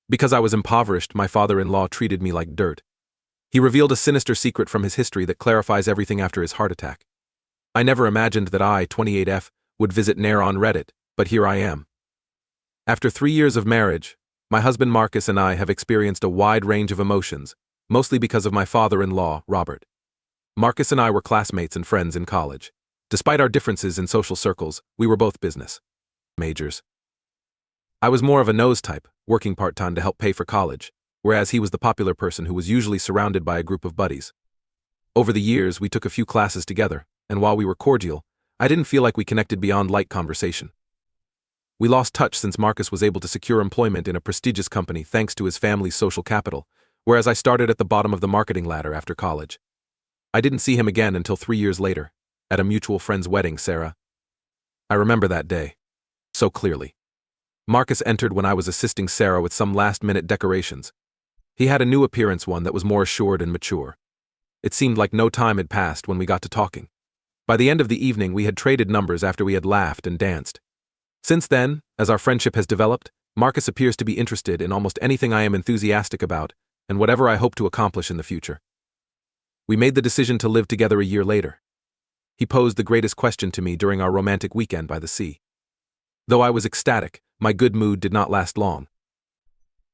Because I was impoverished, my father-in-law treated me like dirt. He revealed a sinister secret from his history that clarifies everything after his heart attack. I never imagined that I, 28F, would visit Nair on Reddit, but here I am. After 3 years of marriage, my husband Marcus and I have experienced a wide range of emotions, mostly because of my father-in-law, Robert. Marcus and I were classmates and friends in college. Despite our differences in social circles, we were both business majors. I was more of a nose type, working part-time to help pay for college, whereas he was the popular person who was usually surrounded by a group of buddies. Over the years, we took a few classes together, and while we were cordial, I didn't feel like we connected beyond light conversation. We lost touch since Marcus was able to secure employment in a prestigious company thanks to his family's social capital, whereas I started at the bottom of the marketing ladder after college. I didn't see him again until 3 years later, at a mutual friend's wedding, Sarah. I remember that day so clearly. Marcus entered when I was assisting Sarah with some last-minute decorations. He had a new appearance, one that was more assured and mature. It seemed like no time had passed when we got to talking. By the end of the evening, we had traded numbers after we had laughed and danced. Since then, as our friendship has developed, Marcus appears to be interested in almost anything I am enthusiastic about and whatever I hope to accomplish in the future. We made the decision to live together a year later. He posed the greatest question to me during our romantic weekend by the sea. Though I was ecstatic, my good mood did not last long.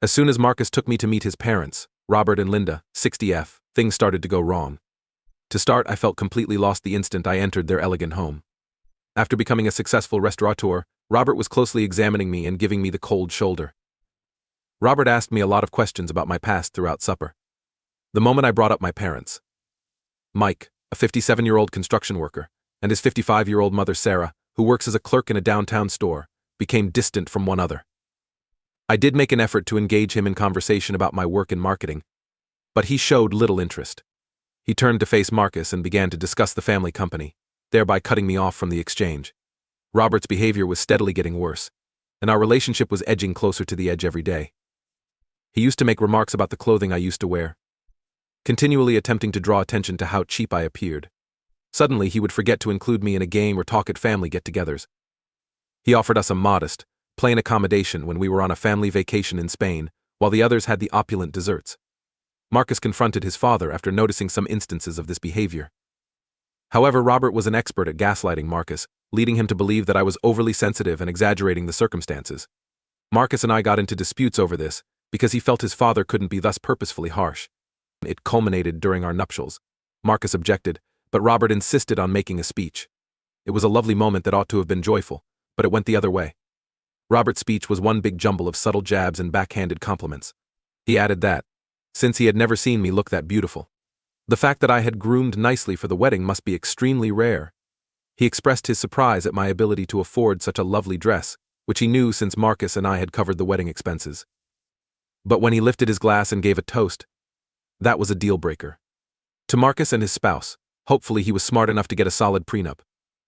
As soon as Marcus took me to meet his parents, Robert and Linda, 60F, things started to go wrong. To start, I felt completely lost the instant I entered their elegant home. After becoming a successful restaurateur, Robert was closely examining me and giving me the cold shoulder. Robert asked me a lot of questions about my past throughout supper. The moment I brought up my parents, Mike, a 57-year-old construction worker, and his 55-year-old mother Sarah, who works as a clerk in a downtown store, became distant from one another. I did make an effort to engage him in conversation about my work in marketing, but he showed little interest. He turned to face Marcus and began to discuss the family company, thereby cutting me off from the exchange. Robert's behavior was steadily getting worse, and our relationship was edging closer to the edge every day. He used to make remarks about the clothing I used to wear, continually attempting to draw attention to how cheap I appeared. Suddenly, he would forget to include me in a game or talk at family get-togethers. He offered us a modest, plain accommodation when we were on a family vacation in Spain, while the others had the opulent desserts. Marcus confronted his father after noticing some instances of this behavior. However, Robert was an expert at gaslighting Marcus, leading him to believe that I was overly sensitive and exaggerating the circumstances. Marcus and I got into disputes over this because he felt his father couldn't be thus purposefully harsh. It culminated during our nuptials. Marcus objected, but Robert insisted on making a speech. It was a lovely moment that ought to have been joyful, but it went the other way. Robert's speech was one big jumble of subtle jabs and backhanded compliments. He added that, since he had never seen me look that beautiful, the fact that I had groomed nicely for the wedding must be extremely rare. He expressed his surprise at my ability to afford such a lovely dress, which he knew since Marcus and I had covered the wedding expenses. But when he lifted his glass and gave a toast, that was a deal-breaker. To Marcus and his spouse, hopefully he was smart enough to get a solid prenup.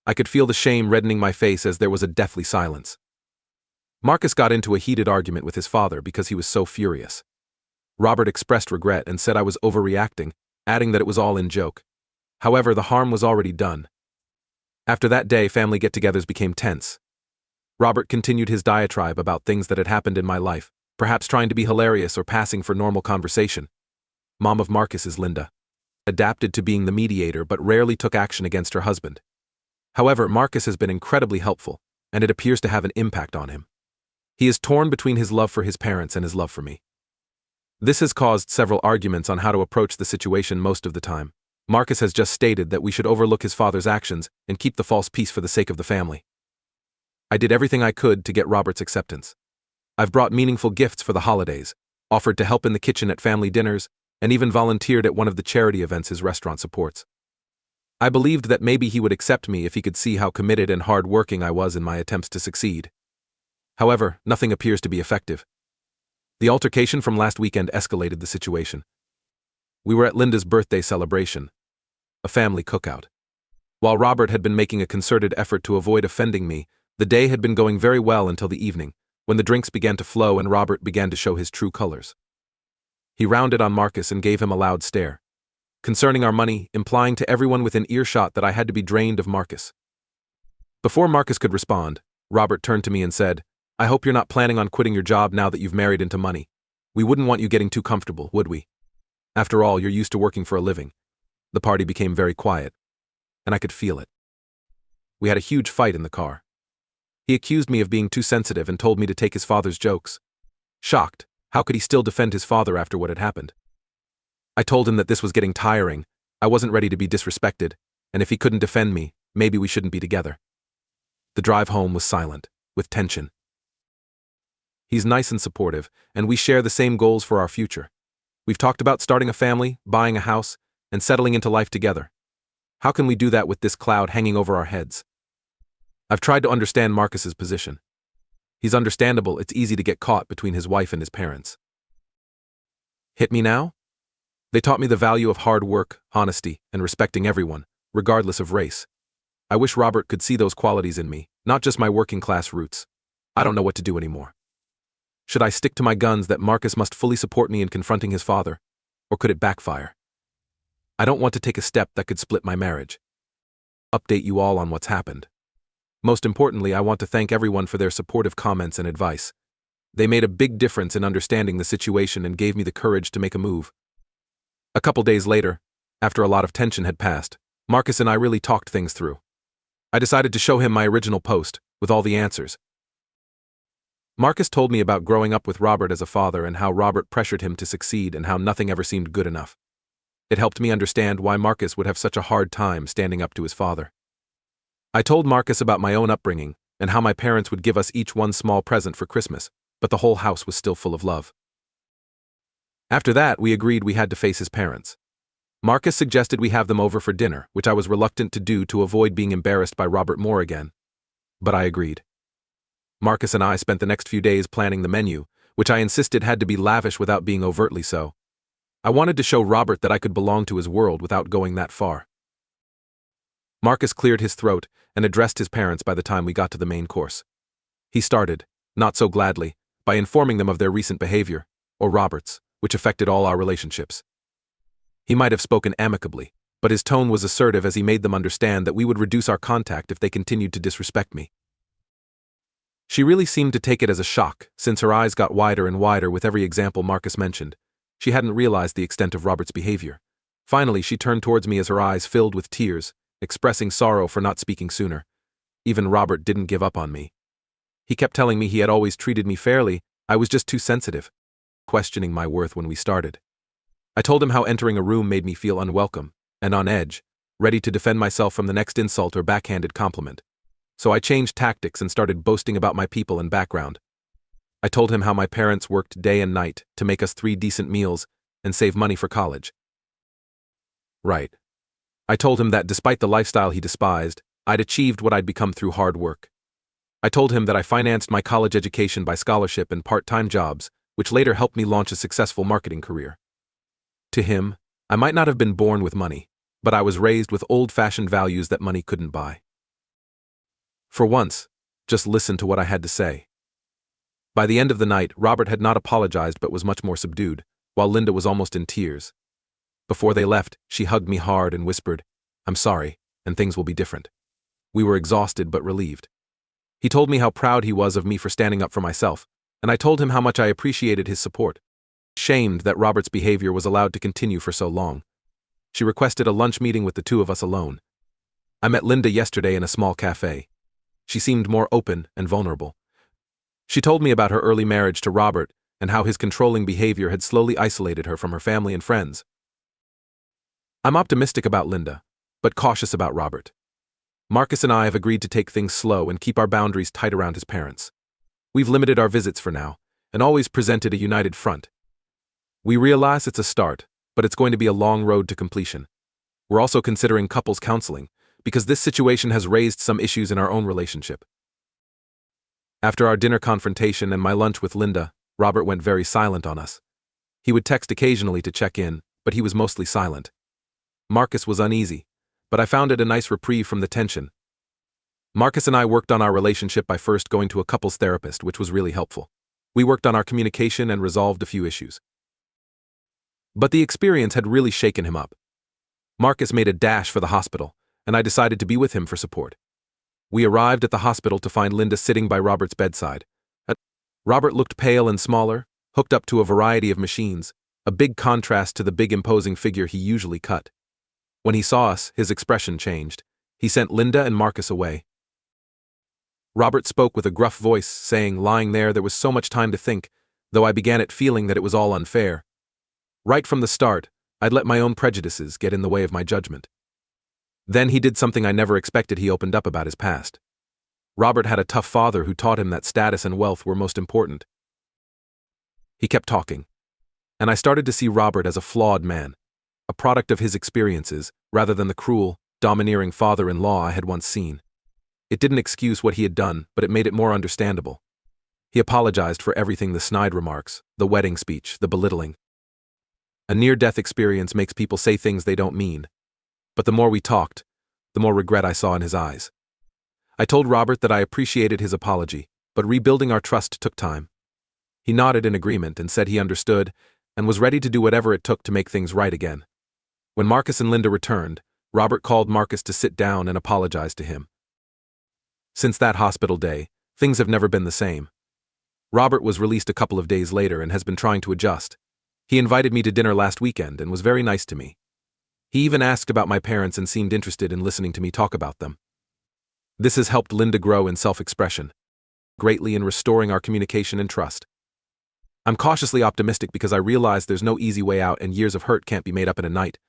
I could feel the shame reddening my face as there was a deathly silence. Marcus got into a heated argument with his father because he was so furious. Robert expressed regret and said I was overreacting, adding that it was all in joke. However, the harm was already done. After that day, family get-togethers became tense. Robert continued his diatribe about things that had happened in my life, perhaps trying to be hilarious or passing for normal conversation. Mom of Marcus is Linda, adapted to being the mediator but rarely took action against her husband. However, Marcus has been incredibly helpful, and it appears to have an impact on him. He is torn between his love for his parents and his love for me. This has caused several arguments on how to approach the situation most of the time. Marcus has just stated that we should overlook his father's actions and keep the false peace for the sake of the family. I did everything I could to get Robert's acceptance. I've brought meaningful gifts for the holidays, offered to help in the kitchen at family dinners, and even volunteered at one of the charity events his restaurant supports. I believed that maybe he would accept me if he could see how committed and hard-working I was in my attempts to succeed. However, nothing appears to be effective. The altercation from last weekend escalated the situation. We were at Linda's birthday celebration, a family cookout. While Robert had been making a concerted effort to avoid offending me, the day had been going very well until the evening, when the drinks began to flow and Robert began to show his true colors. He rounded on Marcus and gave him a loud stare, concerning our money, implying to everyone within earshot that I had to be drained of Marcus. Before Marcus could respond, Robert turned to me and said, "I hope you're not planning on quitting your job now that you've married into money." We wouldn't want you getting too comfortable, would we? After all, you're used to working for a living. The party became very quiet, and I could feel it. We had a huge fight in the car. He accused me of being too sensitive and told me to take his father's jokes. Shocked, how could he still defend his father after what had happened? I told him that this was getting tiring, I wasn't ready to be disrespected, and if he couldn't defend me, maybe we shouldn't be together. The drive home was silent, with tension. He's nice and supportive, and we share the same goals for our future. We've talked about starting a family, buying a house, and settling into life together. How can we do that with this cloud hanging over our heads? I've tried to understand Marcus's position. He's understandable, it's easy to get caught between his wife and his parents. Hit me now? They taught me the value of hard work, honesty, and respecting everyone, regardless of race. I wish Robert could see those qualities in me, not just my working class roots. I don't know what to do anymore. Should I stick to my guns that Marcus must fully support me in confronting his father, or could it backfire? I don't want to take a step that could split my marriage. Update you all on what's happened. Most importantly, I want to thank everyone for their supportive comments and advice. They made a big difference in understanding the situation and gave me the courage to make a move. A couple days later, after a lot of tension had passed, Marcus and I really talked things through. I decided to show him my original post, with all the answers. Marcus told me about growing up with Robert as a father and how Robert pressured him to succeed and how nothing ever seemed good enough. It helped me understand why Marcus would have such a hard time standing up to his father. I told Marcus about my own upbringing and how my parents would give us each one small present for Christmas, but the whole house was still full of love. After that, we agreed we had to face his parents. Marcus suggested we have them over for dinner, which I was reluctant to do to avoid being embarrassed by Robert Moore again. But I agreed. Marcus and I spent the next few days planning the menu, which I insisted had to be lavish without being overtly so. I wanted to show Robert that I could belong to his world without going that far. Marcus cleared his throat and addressed his parents by the time we got to the main course. He started, not so gladly, by informing them of their recent behavior, or Robert's, which affected all our relationships. He might have spoken amicably, but his tone was assertive as he made them understand that we would reduce our contact if they continued to disrespect me. She really seemed to take it as a shock, since her eyes got wider and wider with every example Marcus mentioned. She hadn't realized the extent of Robert's behavior. Finally, she turned towards me as her eyes filled with tears, expressing sorrow for not speaking sooner. Even Robert didn't give up on me. He kept telling me he had always treated me fairly, I was just too sensitive, questioning my worth when we started. I told him how entering a room made me feel unwelcome and on edge, ready to defend myself from the next insult or backhanded compliment. So I changed tactics and started boasting about my people and background. I told him how my parents worked day and night to make us 3 decent meals and save money for college. Right. I told him that despite the lifestyle he despised, I'd achieved what I'd become through hard work. I told him that I financed my college education by scholarship and part-time jobs, which later helped me launch a successful marketing career. To him, I might not have been born with money, but I was raised with old-fashioned values that money couldn't buy. For once, just listen to what I had to say. By the end of the night, Robert had not apologized but was much more subdued, while Linda was almost in tears. Before they left, she hugged me hard and whispered, "I'm sorry, and things will be different." We were exhausted but relieved. He told me how proud he was of me for standing up for myself, and I told him how much I appreciated his support. Shamed that Robert's behavior was allowed to continue for so long. She requested a lunch meeting with the 2 of us alone. I met Linda yesterday in a small cafe. She seemed more open and vulnerable. She told me about her early marriage to Robert and how his controlling behavior had slowly isolated her from her family and friends. I'm optimistic about Linda, but cautious about Robert. Marcus and I have agreed to take things slow and keep our boundaries tight around his parents. We've limited our visits for now, and always presented a united front. We realize it's a start, but it's going to be a long road to completion. We're also considering couples counseling, because this situation has raised some issues in our own relationship. After our dinner confrontation and my lunch with Linda, Robert went very silent on us. He would text occasionally to check in, but he was mostly silent. Marcus was uneasy, but I found it a nice reprieve from the tension. Marcus and I worked on our relationship by first going to a couples therapist, which was really helpful. We worked on our communication and resolved a few issues. But the experience had really shaken him up. Marcus made a dash for the hospital, and I decided to be with him for support. We arrived at the hospital to find Linda sitting by Robert's bedside. Robert looked pale and smaller, hooked up to a variety of machines, a big contrast to the big imposing figure he usually cut. When he saw us, his expression changed. He sent Linda and Marcus away. Robert spoke with a gruff voice, saying, lying there was so much time to think, though I began at feeling that it was all unfair. Right from the start, I'd let my own prejudices get in the way of my judgment. Then he did something I never expected. He opened up about his past. Robert had a tough father who taught him that status and wealth were most important. He kept talking, and I started to see Robert as a flawed man, a product of his experiences, rather than the cruel, domineering father-in-law I had once seen. It didn't excuse what he had done, but it made it more understandable. He apologized for everything: the snide remarks, the wedding speech, the belittling. A near-death experience makes people say things they don't mean. But the more we talked, the more regret I saw in his eyes. I told Robert that I appreciated his apology, but rebuilding our trust took time. He nodded in agreement and said he understood and was ready to do whatever it took to make things right again. When Marcus and Linda returned, Robert called Marcus to sit down and apologize to him. Since that hospital day, things have never been the same. Robert was released a couple of days later and has been trying to adjust. He invited me to dinner last weekend and was very nice to me. He even asked about my parents and seemed interested in listening to me talk about them. This has helped Linda grow in self-expression, greatly in restoring our communication and trust. I'm cautiously optimistic because I realize there's no easy way out and years of hurt can't be made up in a night,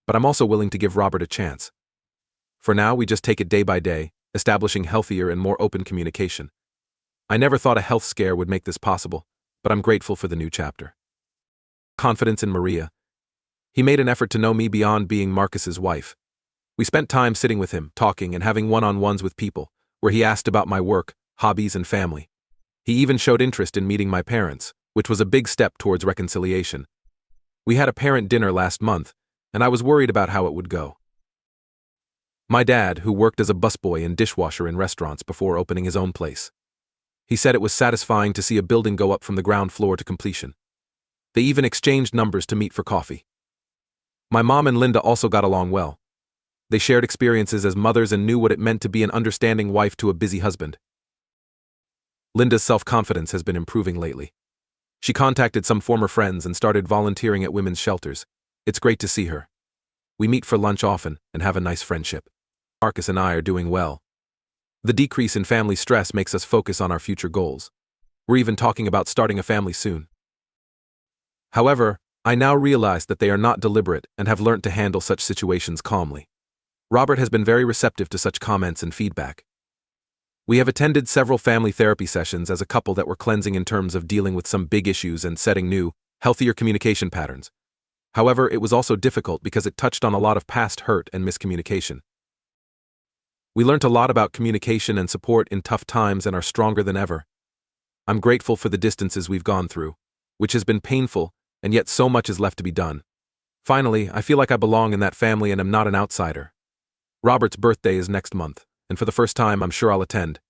but I'm also willing to give Robert a chance. For now, we just take it day by day, establishing healthier and more open communication. I never thought a health scare would make this possible, but I'm grateful for the new chapter. Confidence in Maria. He made an effort to know me beyond being Marcus's wife. We spent time sitting with him, talking and having one-on-ones with people, where he asked about my work, hobbies, and family. He even showed interest in meeting my parents, which was a big step towards reconciliation. We had a parent dinner last month, and I was worried about how it would go. My dad, who worked as a busboy and dishwasher in restaurants before opening his own place. He said it was satisfying to see a building go up from the ground floor to completion. They even exchanged numbers to meet for coffee. My mom and Linda also got along well. They shared experiences as mothers and knew what it meant to be an understanding wife to a busy husband. Linda's self-confidence has been improving lately. She contacted some former friends and started volunteering at women's shelters. It's great to see her. We meet for lunch often and have a nice friendship. Marcus and I are doing well. The decrease in family stress makes us focus on our future goals. We're even talking about starting a family soon. However, I now realize that they are not deliberate and have learnt to handle such situations calmly. Robert has been very receptive to such comments and feedback. We have attended several family therapy sessions as a couple that were cleansing in terms of dealing with some big issues and setting new, healthier communication patterns. However, it was also difficult because it touched on a lot of past hurt and miscommunication. We learnt a lot about communication and support in tough times and are stronger than ever. I'm grateful for the distances we've gone through, which has been painful, and yet so much is left to be done. Finally, I feel like I belong in that family and am not an outsider. Robert's birthday is next month, and for the first time I'm sure I'll attend.